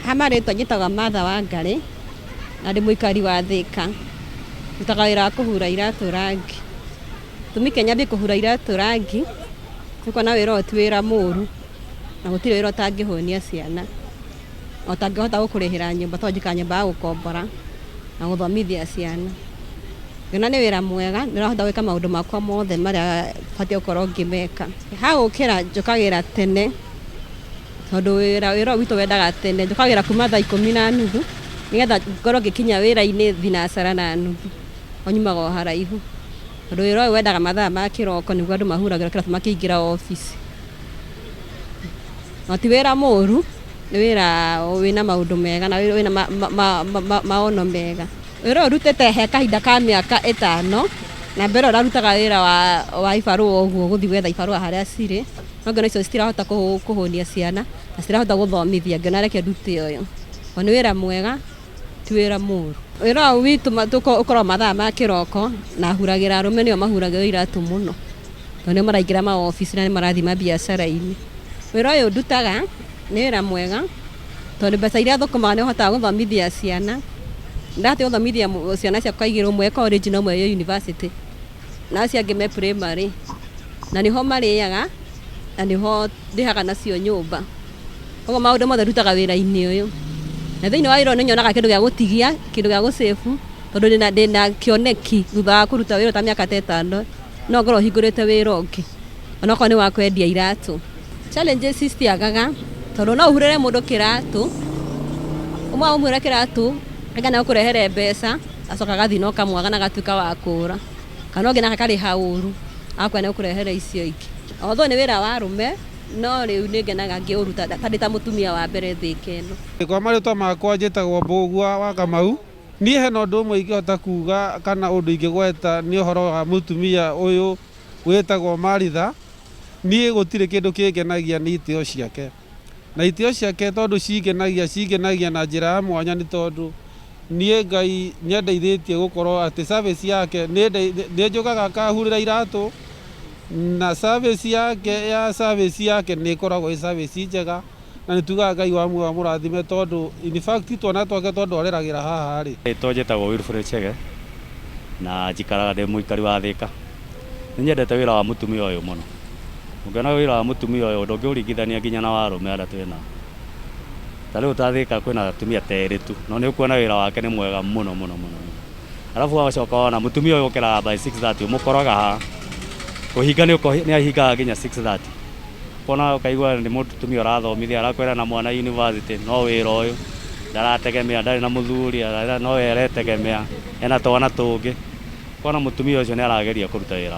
Hama rĩtwa njĩtagwo Martha Wangari na ndĩ mũikari wa Thika. Ndutaga wĩra wa kũhura iratũ rangi. Gĩtũmi kĩa nyambie kũhura iratũ rangi nĩ kuona wĩra ũyũ ti wĩra mũru na gũtirĩ wĩra ũtangĩhũnia ciana. Na ũtangĩhota gũkũrĩhĩra nyũmba tondũ njikaga nyũmba ya gũkombora na gũthomithia ciana. Ngĩona nĩ wĩra mwega nĩũrahota gwĩka maũndũ makwa mothe marĩa batiĩ gũkorwo ngĩmeka. Ha gũkĩra njũkagĩra tene tondũ wĩra ũyũ witũ wendaga tene. Njũkagĩra kuma thaa 10:30 nĩgetha ngorwo ngĩkinya wĩra-inĩ thinacara na nuthu. Nyumaga o haraihu. Tondũ wĩra ũyũ wendaga mathaa ma kĩroko nĩguo andũ mahuragĩra kĩroko makĩingĩra obici. Na ti wĩra mũru, nĩ wĩra wĩna maũndũ mega na wĩna maono mega. Wĩra ũyũ ndutĩte he kahinda ka mĩaka 5 na mbere ũrarutaga wĩra wa ibarũa ũguo gũthiĩ gwetha ibarũa harĩa cirĩ. No ngĩona icio citirahota kũhũnia ciana na citirahota gũthomithia ngĩona reke ndute ũyũ. Nĩ wĩra mwega ti wĩra mũru. Wĩra ũyũ witũ ũkoragwo mathaa ma kĩroko na huragĩra arũme nĩo mahuragĩrwo iratũ mũno. Tondũ nĩo maraingĩra maobici na nĩ marathiĩ mabiacara-inĩ. Wĩra ũyũ ndutaga nĩ wĩra mwega tondũ mbeca iria thũkũmaga nĩũhotaga gũthomithia ciana. Ndahota gũthomithia ciana ciakwa igĩrĩ, ũmwe college na ũmwe university na acio angĩ me primary. Na nĩho marĩaga na nĩho ndĩhaga nacio nyũmba. Koguo maũndũ mothe ndutaga wĩra-inĩ ũyũ. Na thĩinĩ wa wĩra ũyũ nĩnyonaga kĩndũ gĩa gũtigia, kĩndũ gĩa gũsave tondũ ndĩna kĩoneki thutha wa kũruta wĩra ta mĩaka 5 no ngorwo hingũrĩte wĩra ũngĩ onokorwo nĩ wa kwendia iratũ. Challenges citiagaga tondũ no ũhurĩre mũndũ kĩratũ, ũmwe ũmwĩre kĩratũ reke nĩ agũkũrehere mbeca acoka agathiĩ na ũkamwaga na agatuĩka wa kũũra. Kana ũngĩ nake akarĩha ũru agakwĩra nĩ agũkũrehere icio ingĩ. Although nĩ wĩra wa arũme no rĩu nĩngenaga ngĩũruta ndĩ ta mũtumia wa mbere Thika ĩno. Kwa marĩtwa makwa njĩtagwo Mbũgua wa Kamau. Niĩ hena ũndũ ũmwe ingĩhota kuga kana ũndũ ingĩgweta nĩ ũhoro wa mũtumia ũyũ wĩtagwo Maritha. Niĩ gũtirĩ kĩndũ kĩngenagia nĩ itĩo ciake. Na itĩo ciake tondũ cingenagia na njĩra ya mwanya nĩ tondũ niĩ Ngai nĩandeithĩtie gũkorwo atĩ service yake nĩ njokaga akahurĩra iratũ na service yake nĩ ĩkoragwo ĩ service njega na nĩ tugaga Ngai wa muoyo amũrathime tondũ in fact twana twake twandwarĩragĩra haha rĩ. Rĩtwa njĩtagwo Wilfred Chege na njikaraga ndĩ mũikari wa Thika. Nĩ nyendete wĩra wa mũtumia ũyũ mũno. Ũngĩona wĩra wa mũtumia ũyũ ndũngĩũringithania nginya na wa arũme arĩa twĩnao. Ta rĩu ta Thika kwĩna atumia ta erĩ tu no nĩ ũkuona wĩra wake nĩ mwega mũno. Arabu wacoka wona mũtumia ũyũ ũkĩraga by 6:30 ũmũkoraga haha. Kũhinga nĩ ahingaga nginya 6:30. Kona ũkaigua nĩ mũtumia ũrathomithia arakwĩra na mwana university no wĩra ũyũ ndarategemea, ndarĩ na mũthuri no we aretegemea ena twana tũngĩ. Kona mũtumia ũcio nĩ arageria kũruta wĩra.